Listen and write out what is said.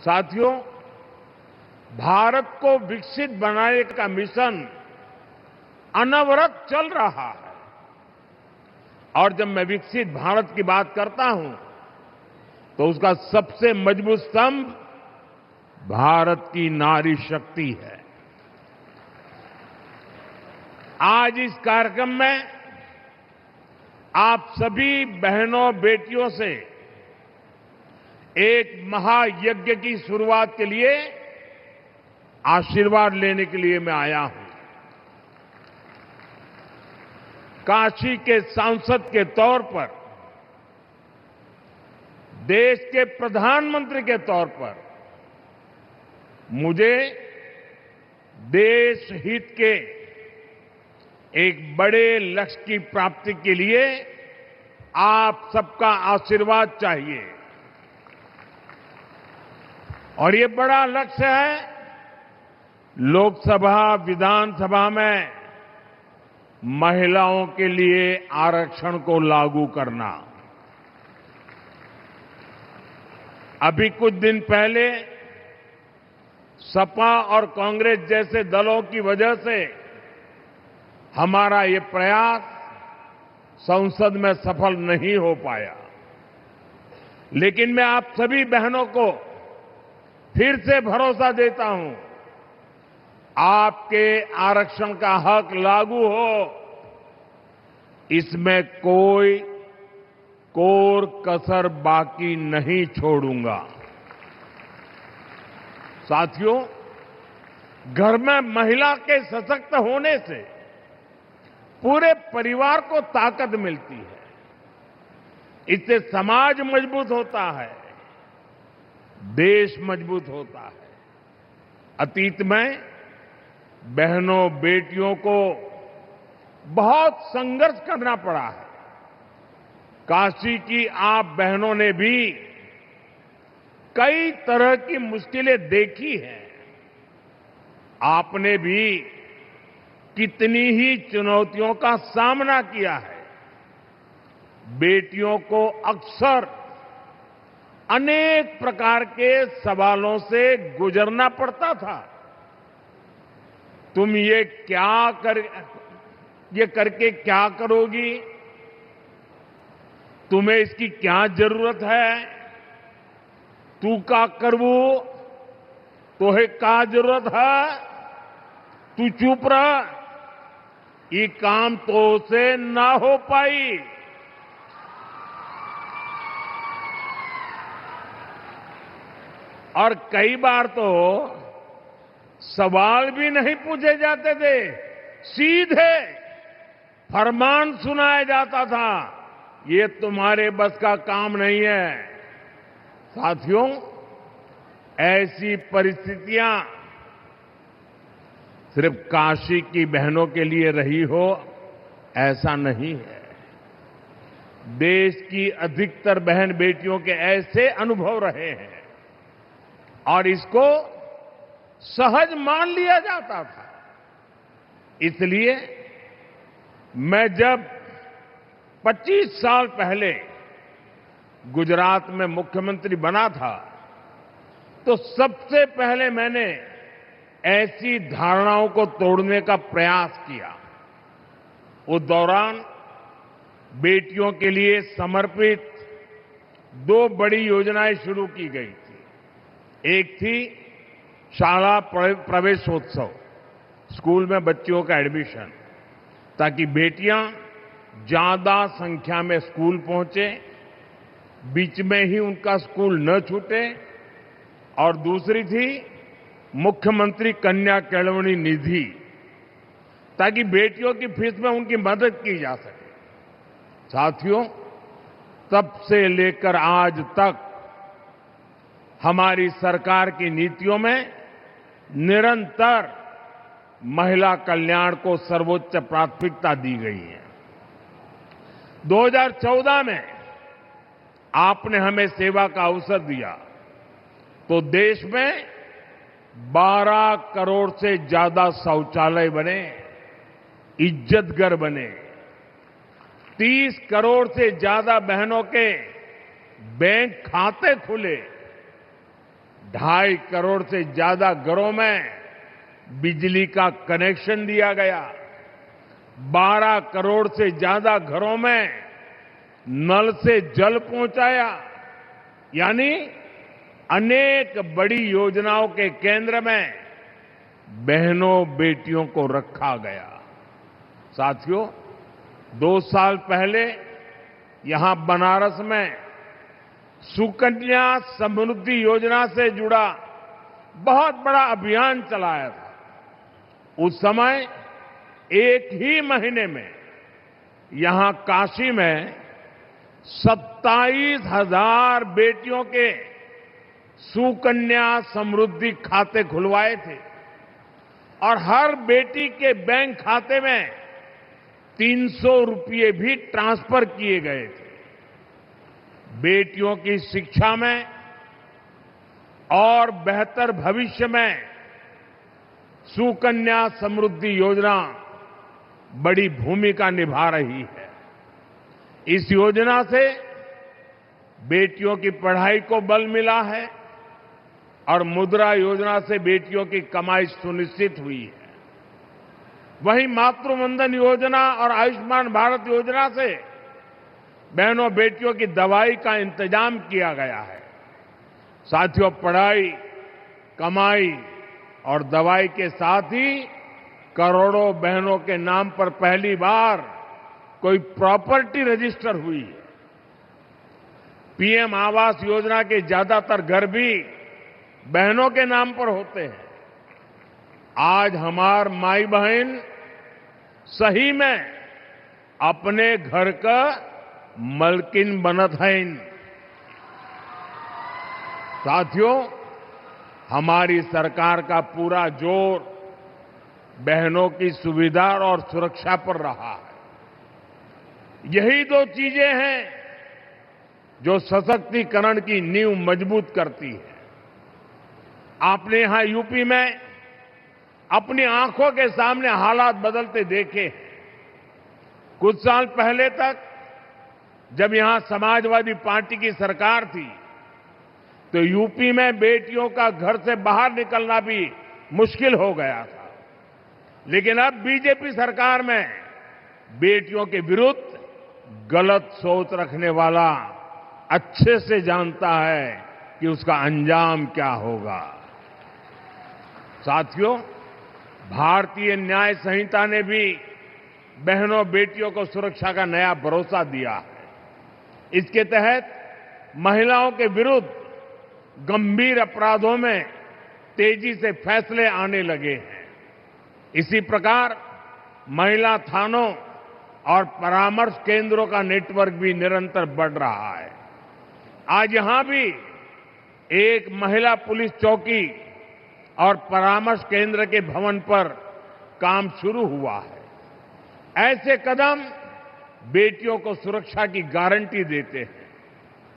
साथियों, भारत को विकसित बनाने का मिशन अनवरत चल रहा है और जब मैं विकसित भारत की बात करता हूं तो उसका सबसे मजबूत स्तंभ भारत की नारी शक्ति है। आज इस कार्यक्रम में आप सभी बहनों बेटियों से एक महायज्ञ की शुरुआत के लिए आशीर्वाद लेने के लिए मैं आया हूं। काशी के सांसद के तौर पर, देश के प्रधानमंत्री के तौर पर मुझे देश हित के एक बड़े लक्ष्य की प्राप्ति के लिए आप सबका आशीर्वाद चाहिए और ये बड़ा लक्ष्य है लोकसभा, विधानसभा में महिलाओं के लिए आरक्षण को लागू करना। अभी कुछ दिन पहले सपा और कांग्रेस जैसे दलों की वजह से हमारा ये प्रयास संसद में सफल नहीं हो पाया, लेकिन मैं आप सभी बहनों को फिर से भरोसा देता हूं, आपके आरक्षण का हक लागू हो, इसमें कोई कोर कसर बाकी नहीं छोड़ूंगा। साथियों, घर में महिला के सशक्त होने से पूरे परिवार को ताकत मिलती है, इससे समाज मजबूत होता है, देश मजबूत होता है। अतीत में बहनों बेटियों को बहुत संघर्ष करना पड़ा है। काशी की आप बहनों ने भी कई तरह की मुश्किलें देखी हैं। आपने भी कितनी ही चुनौतियों का सामना किया है। बेटियों को अक्सर अनेक प्रकार के सवालों से गुजरना पड़ता था। तुम ये करके क्या करोगी? तुम्हें इसकी क्या जरूरत है? तू का करवू? तोहे का जरूरत है? तू चुप रह, ये काम तो से ना हो पाई। और कई बार तो सवाल भी नहीं पूछे जाते थे, सीधे फरमान सुनाया जाता था, ये तुम्हारे बस का काम नहीं है। साथियों, ऐसी परिस्थितियां सिर्फ काशी की बहनों के लिए रही हो ऐसा नहीं है। देश की अधिकतर बहन बेटियों के ऐसे अनुभव रहे हैं और इसको सहज मान लिया जाता था। इसलिए मैं जब 25 साल पहले गुजरात में मुख्यमंत्री बना था तो सबसे पहले मैंने ऐसी धारणाओं को तोड़ने का प्रयास किया। उस दौरान बेटियों के लिए समर्पित 2 बड़ी योजनाएं शुरू की गई थी। एक थी शाला प्रवेशोत्सव, स्कूल में बच्चियों का एडमिशन, ताकि बेटियां ज्यादा संख्या में स्कूल पहुंचे, बीच में ही उनका स्कूल न छूटे। और दूसरी थी मुख्यमंत्री कन्या केळवणी निधि, ताकि बेटियों की फीस में उनकी मदद की जा सके। साथियों, तब से लेकर आज तक हमारी सरकार की नीतियों में निरंतर महिला कल्याण को सर्वोच्च प्राथमिकता दी गई है। 2014 में आपने हमें सेवा का अवसर दिया तो देश में 12 करोड़ से ज्यादा शौचालय बने, इज्जत घर बने, 30 करोड़ से ज्यादा बहनों के बैंक खाते खुले, 2.5 करोड़ से ज्यादा घरों में बिजली का कनेक्शन दिया गया। 12 करोड़ से ज्यादा घरों में नल से जल पहुंचाया। यानी अनेक बड़ी योजनाओं के केंद्र में बहनों बेटियों को रखा गया। साथियों, 2 साल पहले यहां बनारस में सुकन्या समृद्धि योजना से जुड़ा बहुत बड़ा अभियान चलाया था। उस समय एक ही महीने में यहां काशी में 27,000 बेटियों के सुकन्या समृद्धि खाते खुलवाए थे और हर बेटी के बैंक खाते में 300 रुपये भी ट्रांसफर किए गए थे। बेटियों की शिक्षा में और बेहतर भविष्य में सुकन्या समृद्धि योजना बड़ी भूमिका निभा रही है। इस योजना से बेटियों की पढ़ाई को बल मिला है और मुद्रा योजना से बेटियों की कमाई सुनिश्चित हुई है। वहीं मातृवंदन योजना और आयुष्मान भारत योजना से बहनों बेटियों की दवाई का इंतजाम किया गया है। साथियों, पढ़ाई, कमाई और दवाई के साथ ही करोड़ों बहनों के नाम पर पहली बार कोई प्रॉपर्टी रजिस्टर हुई है। पीएम आवास योजना के ज्यादातर घर भी बहनों के नाम पर होते हैं। आज हमार माई बहन सही में अपने घर का मलकिन बनत हैं। साथियों, हमारी सरकार का पूरा जोर बहनों की सुविधा और सुरक्षा पर रहा है। यही 2 चीजें हैं जो सशक्तिकरण की नींव मजबूत करती है। आपने यहां यूपी में अपनी आंखों के सामने हालात बदलते देखे हैं। कुछ साल पहले तक जब यहां समाजवादी पार्टी की सरकार थी तो यूपी में बेटियों का घर से बाहर निकलना भी मुश्किल हो गया था। लेकिन अब बीजेपी सरकार में बेटियों के विरुद्ध गलत सोच रखने वाला अच्छे से जानता है कि उसका अंजाम क्या होगा। साथियों, भारतीय न्याय संहिता ने भी बहनों बेटियों को सुरक्षा का नया भरोसा दिया है। इसके तहत महिलाओं के विरुद्ध गंभीर अपराधों में तेजी से फैसले आने लगे हैं। इसी प्रकार महिला थानों और परामर्श केंद्रों का नेटवर्क भी निरंतर बढ़ रहा है। आज यहां भी एक महिला पुलिस चौकी और परामर्श केंद्र के भवन पर काम शुरू हुआ है। ऐसे कदम बेटियों को सुरक्षा की गारंटी देते हैं।